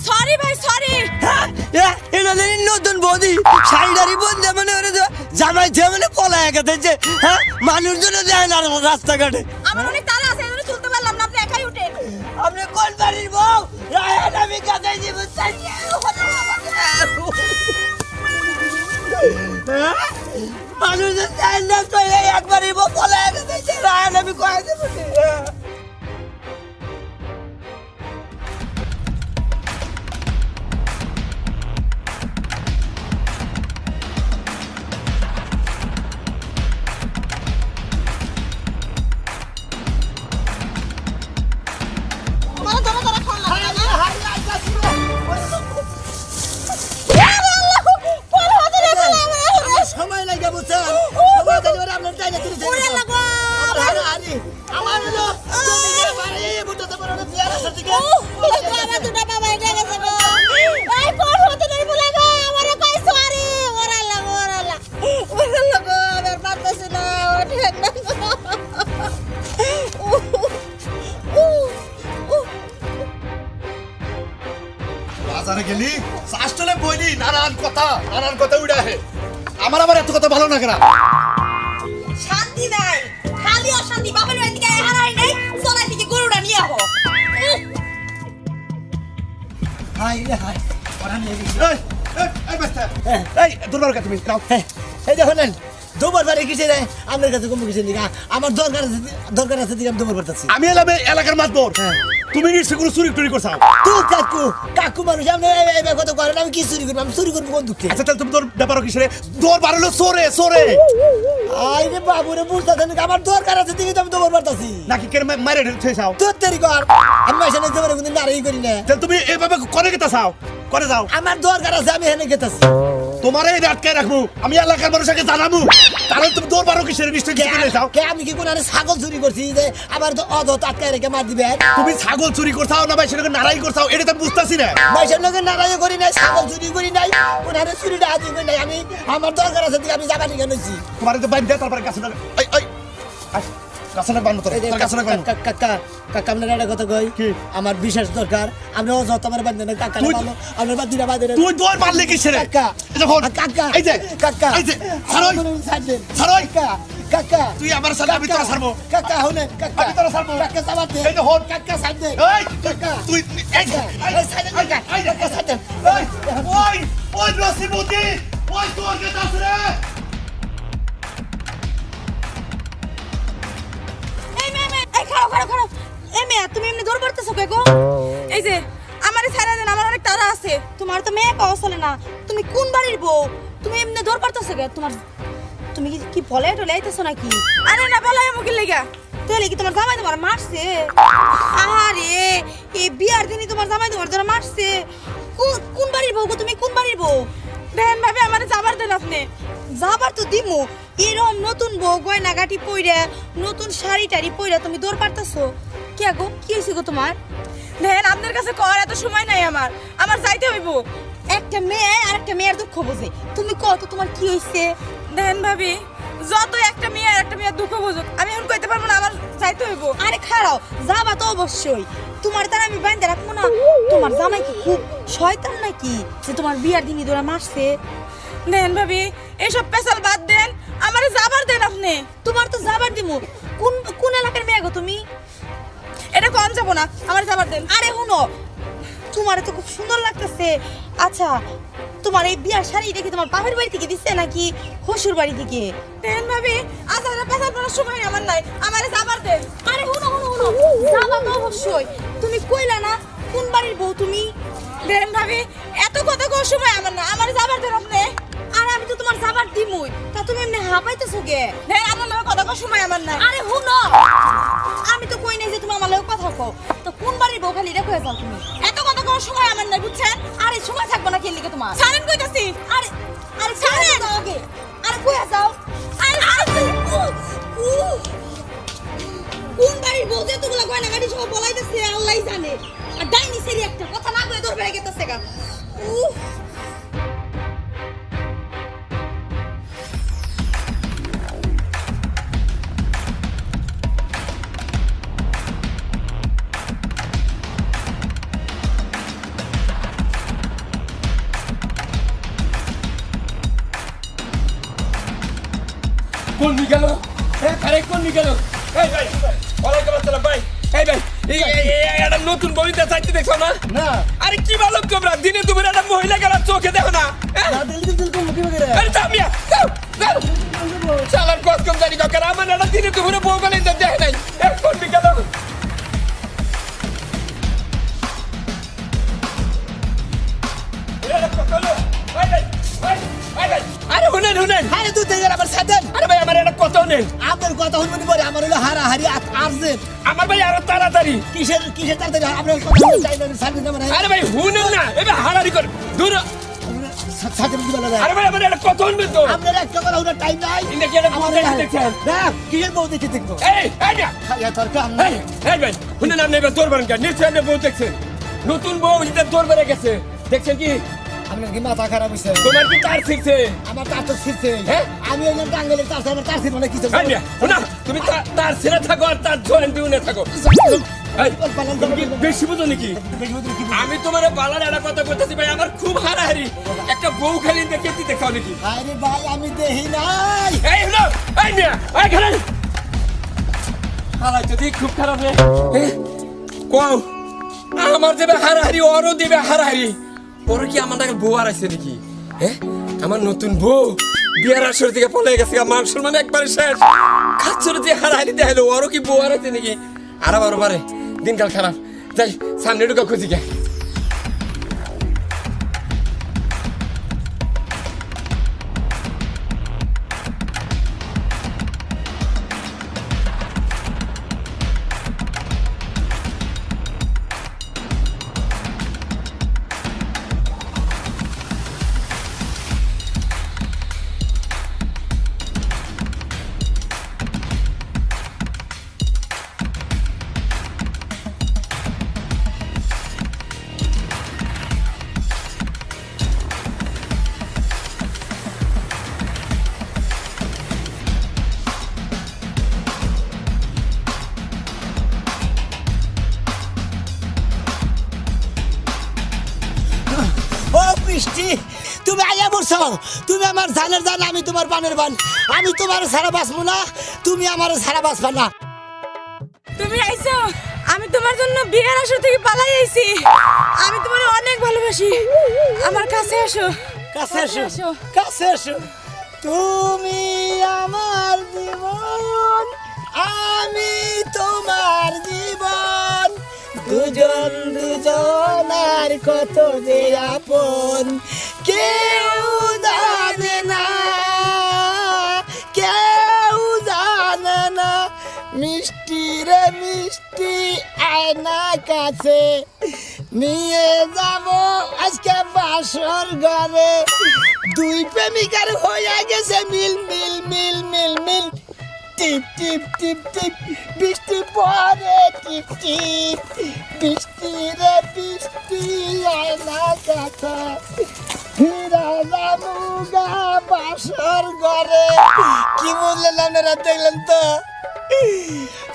Sorry ভাই sorry. এটা জানি নতুন বৌদি শাড়িটারি বন্ধে মনে করে জামাই যেমন পলায় গেছে। হ্যাঁ, মানুষজন যায় না রাস্তাঘাটে। আমার অনেক তাড়া আছে, এজন্য চলতে পারলাম না, আপনি একাই উঠেন। আপনি কোন বাড়ির বউ? রায়হান আমি কাছে দিব চাই। মানুষজন যায় না তো একবারই বউ পলায় গেছে। রায়হান আমি কয়ে দেব। সময় লাগে বুঝছেন, সময় দিলে আপনার চাইলে তুলে আমার হলো বুঝতে পারো না বিয়ার আসার থেকে আমার দুটো বাবা এগিয়ে গেছে গো। এই পর হতে নাই বলে গো, আমারে কই সরি। ওরালা ওরালা ওরালা গো, আমার পারতেছি না, ওঠেন না গো। বাজারে গেলি শাস্ত্রে বইলি নানান কথা উড়া হে। আমার আবার এত কথা ভালো লাগে না। শান্তি নাই, খালি অশান্তি। বাবার বাড়ি থেকে হারাই নাই, চলাই থেকে গরুটা নিয়ে আহো। হাই রে হাই। এই বাচ্চা, এই দুর্বার কা তুমি নাও। এই দেখুন দুবার বাড়ি কিসে রে আপনার কাছে কম কিসে নিকা আমার দরকার আছে দিকে আমি দুবার বাড়তাছি। আমি এলাম এলাকার মাতবর, তুমি নিশ্চয় কোনো চুরি টুরি করছাও। তুই কাকু মানুষ আপনি এই কথা করেন, আমি কি চুরি করবো? আমি চুরি করবো কোন দুঃখে? আচ্ছা তাহলে তুমি তোর ব্যাপার কিসে দৌড় বাড়লো চোরে চোরে আই রে বাবু রে বুঝতেছেন আমার দরকার আছে দিকে তো আমি দুবার বাড়তাছি। নাকি কেন মারে ঢেলছে চাও? তোর দেরি কর, আমি মাসে না দেবার কিন্তু নারী করি না। তাহলে তুমি এইভাবে করে গেতা চাও, করে যাও। আমার দরকার আছে, আমি এখানে গেতাছি। তোমার এই আটকায় রাখবো, আমি এলাকার মানুষকে জানাবো। তাহলে তুমি দৌড় বারো কিসের নিশ্চয় চলে যাও। কে আমি কি কোন ছাগল চুরি করছি যে আবার তো অযথ আটকায় রেখে মার দিবে? তুমি ছাগল চুরি করছাও না ভাই সেটাকে নারাই করছাও, এটা তো বুঝতেছি না। মাসের লোকে নারাই করি নাই, ছাগল চুরি করি নাই, ওনারে চুরিটা হাজির করি নাই। আমি আমার দরকার আছে দিকে আমি যাবা নিয়ে নিয়েছি। তোমার তো বাইন দে, তারপরে গাছে গাছে বান্ধব তোর গাছে বান্ধব। কাকা আপনার একটা কথা কই, আমার বিশেষ দরকার। আপনি অযথ আমার বান্ধব না, কাকা ভালো আপনার বাদিরা বাদে। তুই দৌড় মারলে কিসের? কাকা কাকা এই যে কাকা এই যে ছাড়ই ছাড়ই কাকা তুই আমার সাথে আমি তোরা ছাড়বো। কাকা হুনে কাকা আমি তোরা ছাড়বো। কাকা সাবাতে এই যে হন কাকা সাথে এই কাকা তুই এই যে এই সাথে কাকা কাকা সাথে ওই ওই রসিমতি ওই তোর কে দাস রে। এই মেয়ে এই খাড়ো। এই মেয়ে তুমি এমনি দৌড় মারতেছো কে গো? এই যে আমারে ছাড়া দেন, আমার অনেক তাড়া আছে। তোমার তো মেয়ে পাওয়া চলে না, তুমি কোন বাড়ির বউ? তুমি এমনি দৌড় মারতেছো কে? তুমি কি বলে টলে আইতেছো নাকি? আরে না বলাই আমাকে লেগা তাহলে কি তোমার জামাই তোমার মারছে? আরে এই বিয়ার দিনই তোমার জামাই তোমার জন্য মারছে। কোন বাড়ির বউ গো তুমি? কোন বাড়ির বউ? দেন ভাবে আমারে যাবার দেন আপনি। যাবার তো দিমু, এরকম নতুন বউ গয়না গাটি পইরা নতুন শাড়ি টাড়ি পইরা তুমি দৌড় পারতাছো কে গো? কি হইছে গো তোমার? দেন আপনার কাছে কর এত সময় নাই আমার যাইতে হইব। একটা মেয়ে আর একটা মেয়ের দুঃখ বোঝে, তুমি কত তোমার কি হইছে? দেন ভাবি যত একটা মেয়ে আর একটা মেয়ের দুঃখ বুঝুক, আমি এখন কইতে পারবো না, আমার যাইতে হইব। আরে খাড়াও, যাবা তো অবশ্যই। তোমার তার আমি বাইন্ধে রাখবো না? তোমার জামাই কি খুব শয়তান নাকি যে তোমার বিয়ার দিনই দোরা মারছে? দেন ভাবি এসব পেশাল বাদ দেন, আমারে যাবার দেন আপনি। তোমার তো যাবার দিমু। কোন এলাকার মেয়ে গো তুমি? এটা কম যাবো না, আমার যাবার দেন। আরে শুনো, তোমার তো খুব সুন্দর লাগতেছে। আচ্ছা তোমার এই বিয়ার শাড়ি দেখি তোমার বাপের বাড়ি থেকে দিচ্ছে নাকি শ্বশুর বাড়ি থেকে? দেন ভাবি আচ্ছা পেশাল করার সময় আমার নাই, আমারে যাবার দেন। আরে শুনো যাবা তো অবশ্যই। তুমি কইলা না কোন বাড়ির বউ তুমি? দেন ভাবি এত কথা কোন সময় আমার না, আমারে যাবার দেন আপনি। আরে আমি তো তোমার যাবার দিমুই, তা তুমি এমনি হাঁপাইতেছো কে? দেন আমার নামে কথা কোন সময় আমার নাই। আরে শুনো, আমি তো কই নাই যে তুমি আমার লগে কথা কও, তো কোন বাড়ির বউ খালি রেখে যাও তুমি? এত কথা কোন সময় আমার নাই বুঝছেন? আরে সময় থাকবো না কেন লিখে তোমার? ছাড়েন কইতাছি। আরে ছাড়েন ওকে। আরে কই যাও? আরে কোন বাড়ির বউ যে তোগুলা গয়না গাড়ি সব বলাইতেছে আল্লাহই জানে। আর ডাইনি সেরি একটা কথা না কই দৌড় বেড়ে গেতেছে গা। কোন দিকে গেল আরে কোন দিকে গেল এই ভাই ওয়ালাইকুম আসসালাম ভাই এই ভাই এটা নতুন বইতে চাইতে দেখছো না না আরে কি ভালো তোমরা দিনে তুমি একটা মহিলা গেলার চোখে দেখো না না দিল কোন মুখে করে আরে চামিয়া চালার কত কম জানি কাকা আমার একটা দিনে তুমি বউ গেলে দেখে নাই কোন দিকে গেল আরে শুনেন শুনেন আরে তুই তেজার আবার সাদেন আরে ভাই আমার একটা কথা নেই আপনার কথা হইবনি পরে আমার হলো হারাহারি আর্জেন্ট আমার ভাই আরো তাড়াতাড়ি কিসের তাড়াতাড়ি আপনার কথা চাই না সাদেন আমার আরে ভাই শুনেন না এবার হারারি কর দূর সাদেন দিবা না আরে ভাই আমার একটা কথা শুনবেন তো আপনার একটা কথা হলো টাইম নাই ইন্ডিয়া কি একটা বউ দেখছেন না কিসের বউ দেখে দেখবো এই না খাইয়া তোর কাম এই এই ভাই শুনেন আপনি এবার দৌড় বারেন কেন নিশ্চয় আপনি বউ দেখছেন নতুন বউ এটা দৌড় বেড়ে গেছে দেখছেন কি আপনার কি মাথা খারাপ হইছে তোমার কি তার ছিড়ছে আমার তার তো ছিড়ছে হ্যাঁ? আমি ওই টাঙ্গেলে তার আমার তার ছিড় মানে কিছু এই মিয়া, শোনা, তুমি তার ছেড়ে থাকো আর তার জয়েন দিউনে থাকো এই, তুমি কি বেশি বুঝো নাকি আমি তোমার বালার একটা কথা বলতেছি ভাই আমার খুব হারাহারি একটা বউ খালি দেখে দেখাও নাকি আরে ভাই আমি দেখি নাই এই হলো এই মিয়া এই খারাপ হালাই তো দিক খুব খারাপ রে কও আমার দেবে হারাহারি ওরও দেবে হারাহারি ওর কি আমার নাকি বউ আর আছে নাকি হ্যাঁ আমার নতুন বউ বিয়ার আসর থেকে পলে গেছে আমার মানে একবারে শেষ খাচ্ছর দিয়ে হারাহারি দেখালো ওরও কি বউ আর আছে নাকি আর আবার বারে দিনকাল খারাপ যাই সামনে ঢুকা খুঁজি গে ও বৃষ্টি তুমি আইয়া বলছো তুমি আমার জানের জান আমি তোমার পানের বান আমি তোমার সারা বাঁচবো না তুমি আমার সারা বাঁচবা না তুমি আইছো আমি তোমার জন্য বিয়ের আসর থেকে পালাই আইছি আমি তোমার অনেক ভালোবাসি আমার কাছে আসো কাছে এসো কাছে এসো তুমি আমার জীবন আমি তোমার জীবন দুজন দুজনার কত যে আপন কেউ জানে না কেউ জানে না মিষ্টি রে মিষ্টি আয়না কাছে নিয়ে যাব আজকে বাসর ঘরে দুই প্রেমিকার হয়ে গেছে মিল মিল মিল মিল মিল টিপ টিপ টিপ টিপ বৃষ্টি পরে টিপ টিপ বৃষ্টি রে বৃষ্টি আয়না কাছে ফিরা যাবুগা বাসর ঘরে কি বললেন আপনারা দেখলেন তো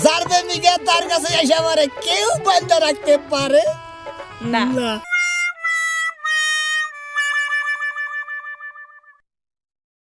যার প্রেমিকা তার কাছে এসে আমার কেউ বন্ধ রাখতে পারে না না